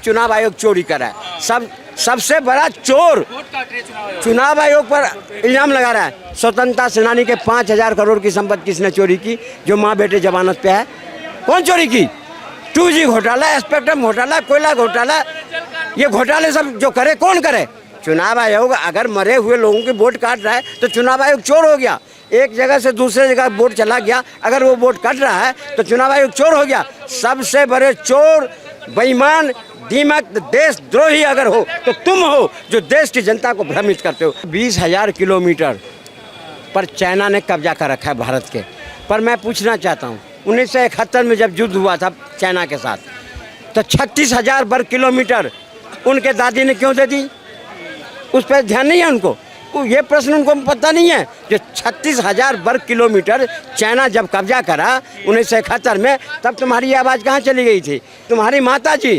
चुनाव आयोग चोरी करा है। सबसे बड़ा चोर चुनाव आयोग पर इल्जाम लगा रहा है। स्वतंत्रता सेनानी के 5,000 करोड़ की संपत्ति किसने चोरी की, जो माँ बेटे जमानत पे है? कौन चोरी की? 2G घोटाला, स्पेक्ट्रम घोटाला, कोयला घोटाला, ये घोटाले सब जो करे कौन करे? चुनाव आयोग अगर मरे हुए लोगों की वोट काट रहा है तो चुनाव आयोग चोर हो गया। एक जगह से दूसरे जगह वोट चला गया, अगर वो वोट कट रहा है तो चुनाव आयोग चोर हो गया। सबसे बड़े चोर, बेईमान, दीमक, देशद्रोही अगर हो तो तुम हो, जो देश की जनता को भ्रमित करते हो। 20,000 किलोमीटर पर चाइना ने कब्जा कर रखा है भारत के। पर मैं पूछना चाहता हूँ, 1971 में जब युद्ध हुआ था चाइना के साथ, तो 36,000 वर्ग किलोमीटर उनके दादी ने क्यों दे दी? उस पर ध्यान नहीं है उनको। ये प्रश्न उनको पता नहीं है। जो 36,000 वर्ग किलोमीटर चाइना जब कब्जा करा 1971 में, तब तुम्हारी आवाज़ कहाँ चली गई थी? तुम्हारी माता जी,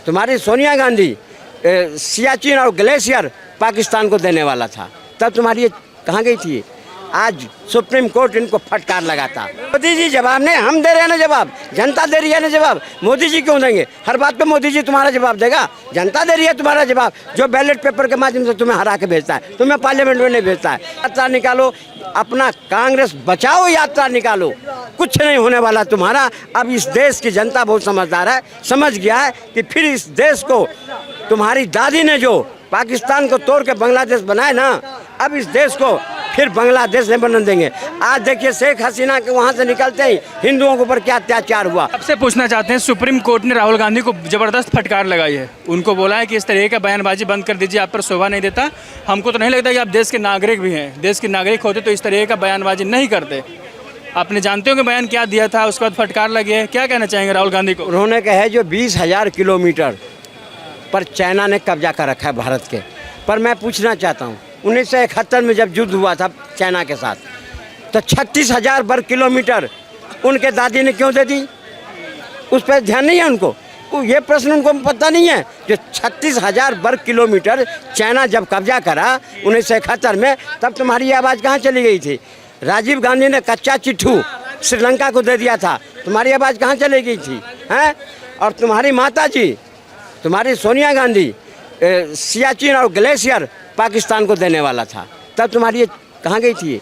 तुम्हारी सोनिया गांधी सियाचिन और ग्लेशियर पाकिस्तान को देने वाला था, तब तुम्हारी ये कहाँ गई थी? आज सुप्रीम कोर्ट इनको फटकार लगाता। मोदी जी जवाब नहीं, हम दे रहे हैं ना जवाब, जनता दे रही है ना जवाब। मोदी जी क्यों देंगे? हर बात पे मोदी जी तुम्हारा जवाब देगा? जनता दे रही है तुम्हारा जवाब, जो बैलेट पेपर के माध्यम से तुम्हें हरा के भेजता है, तुम्हें पार्लियामेंट में नहीं भेजता है। यात्रा निकालो, अपना कांग्रेस बचाओ यात्रा निकालो, कुछ नहीं होने वाला तुम्हारा। अब इस देश की जनता बहुत समझदार है, समझ गया है कि फिर इस देश को तुम्हारी दादी ने जो पाकिस्तान को तोड़ के बांग्लादेश बनाए ना, अब इस देश को फिर बांग्लादेश नहीं बनने देंगे। आज देखिए शेख हसीना के वहाँ से निकलते ही हिंदुओं के ऊपर क्या अत्याचार हुआ। आपसे पूछना चाहते हैं, सुप्रीम कोर्ट ने राहुल गांधी को जबरदस्त फटकार लगाई है। उनको बोला है कि इस तरह का बयानबाजी बंद कर दीजिए, आप पर शोभा नहीं देता। हमको तो नहीं लगता कि आप देश के नागरिक भी हैं। देश के नागरिक होते तो इस तरह का बयानबाजी नहीं करते। आपने जानते हो कि बयान क्या दिया था, उसके बाद फटकार लगी है। क्या कहना चाहेंगे राहुल गांधी को? उन्होंने कहा जो 20,000 किलोमीटर पर चाइना ने कब्जा कर रखा है भारत के। पर मैं पूछना चाहता हूँ, 1971 में जब युद्ध हुआ था चाइना के साथ, तो 36,000 वर्ग किलोमीटर उनके दादी ने क्यों दे दी? उस पर ध्यान नहीं है उनको। ये प्रश्न उनको पता नहीं है। जो 36,000 वर्ग किलोमीटर चाइना जब कब्जा करा 1971 में, तब तुम्हारी आवाज़ कहाँ चली गई थी? राजीव गांधी ने कच्चा चिट्ठू श्रीलंका को दे दिया था, तुम्हारी आवाज़ कहाँ चली गई थी? हैं? और तुम्हारी माता जी, तुम्हारी सोनिया गांधी सियाचिन और ग्लेशियर पाकिस्तान को देने वाला था, तब तुम्हारी ये कहाँ गई थी?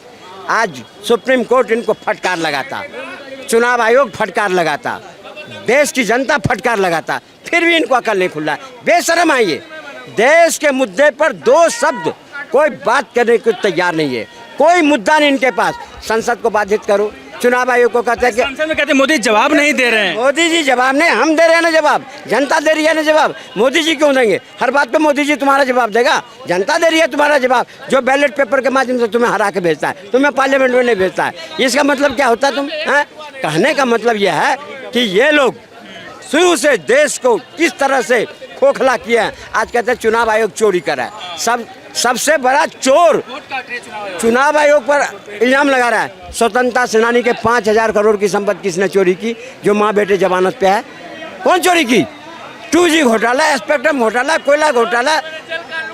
आज सुप्रीम कोर्ट इनको फटकार लगाता, चुनाव आयोग फटकार लगाता, देश की जनता फटकार लगाता, फिर भी इनको अकल नहीं खुला। बेशरम है ये। देश के मुद्दे पर 2 शब्द कोई बात करने को तैयार नहीं है। कोई मुद्दा नहीं इनके पास। संसद को बाधित करो, चुनाव आयोग को कहते हैं कि संसद में कहते हैं मोदी जवाब नहीं दे रहे हैं। मोदी जी जवाब नहीं, हम दे रहे हैं ना जवाब, जनता दे रही है ना जवाब। मोदी जी क्यों देंगे? हर बात पे मोदी जी तुम्हारा जवाब देगा? जनता दे रही है तुम्हारा जवाब, जो बैलेट पेपर के माध्यम से तुम्हें हरा के भेजता है, तुम्हें पार्लियामेंट में नहीं भेजता है। इसका मतलब क्या होता है? तुम कहने का मतलब यह है कि ये लोग शुरू से देश को किस तरह से खोखला किया है। आज कहते हैं चुनाव आयोग चोरी करा है। सबसे बड़ा चोर चुनाव आयोग पर इल्जाम लगा रहा है। स्वतंत्रता सेनानी के 5,000 करोड़ की संपत्ति किसने चोरी की, जो माँ बेटे जमानत पे है? कौन चोरी की? 2G घोटाला, स्पेक्ट्रम घोटाला, कोयला घोटाला,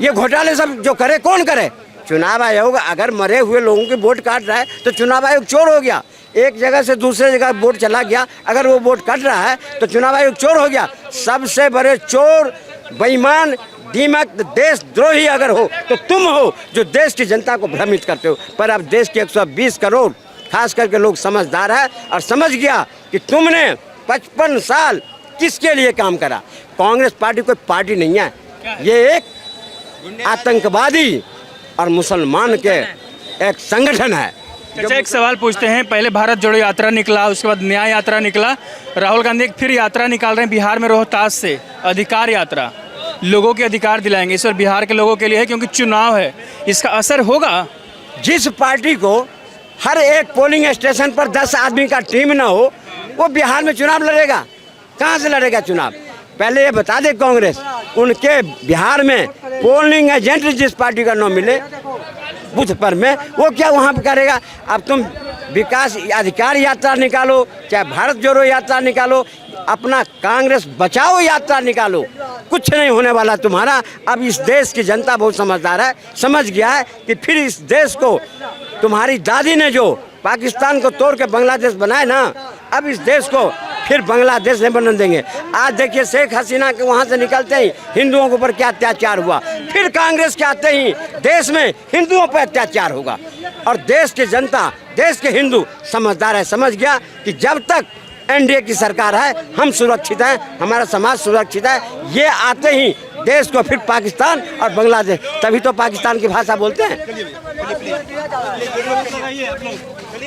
ये घोटाले सब जो करे कौन करे? चुनाव आयोग अगर मरे हुए लोगों की वोट काट रहा है तो चुनाव आयोग चोर हो गया। एक जगह से दूसरे जगह वोट चला गया, अगर वो वोट कट रहा है तो चुनाव आयोग चोर हो गया। सबसे बड़े चोर, बेईमान, दीमक, देशद्रोही अगर हो तो तुम हो, जो देश की जनता को भ्रमित करते हो। पर अब देश के 120 करोड़ खास करके लोग समझदार है और समझ गया कि तुमने 55 साल किसके लिए काम करा। कांग्रेस पार्टी कोई पार्टी नहीं है, ये एक आतंकवादी और मुसलमान के एक संगठन है। अच्छा, एक सवाल पूछते हैं। पहले भारत जोड़ो यात्रा निकला, उसके बाद न्याय यात्रा निकला। राहुल गांधी एक फिर यात्रा निकाल रहे हैं बिहार में रोहतास से, अधिकार यात्रा। लोगों के अधिकार दिलाएंगे। इस बार बिहार के लोगों के लिए है क्योंकि चुनाव है, इसका असर होगा। जिस पार्टी को हर एक पोलिंग स्टेशन पर 10 आदमी का टीम ना हो, वो बिहार में चुनाव लड़ेगा? कहाँ से लड़ेगा चुनाव? पहले ये बता दे कांग्रेस, उनके बिहार में पोलिंग एजेंट जिस पार्टी का न मिले बूथ पर में, वो क्या वहाँ पर करेगा? अब तुम विकास अधिकार यात्रा निकालो, चाहे भारत जोड़ो यात्रा निकालो, अपना कांग्रेस बचाओ यात्रा निकालो, कुछ नहीं होने वाला तुम्हारा। अब इस देश की जनता बहुत समझदार है, समझ गया है कि फिर इस देश को तुम्हारी दादी ने जो पाकिस्तान को तोड़ के बांग्लादेश बनाए ना, अब इस देश को फिर बांग्लादेश नहीं बनने देंगे। आज देखिए शेख हसीना के वहाँ से निकलते ही हिंदुओं के ऊपर क्या अत्याचार हुआ, फिर कांग्रेस के आते ही देश में हिंदुओं पर अत्याचार होगा। और देश की जनता, देश के हिंदू समझदार है, समझ गया कि जब तक एनडीए की सरकार है हम सुरक्षित हैं, हमारा समाज सुरक्षित है। ये आते ही देश को फिर पाकिस्तान और बांग्लादेश, तभी तो पाकिस्तान की भाषा बोलते हैं।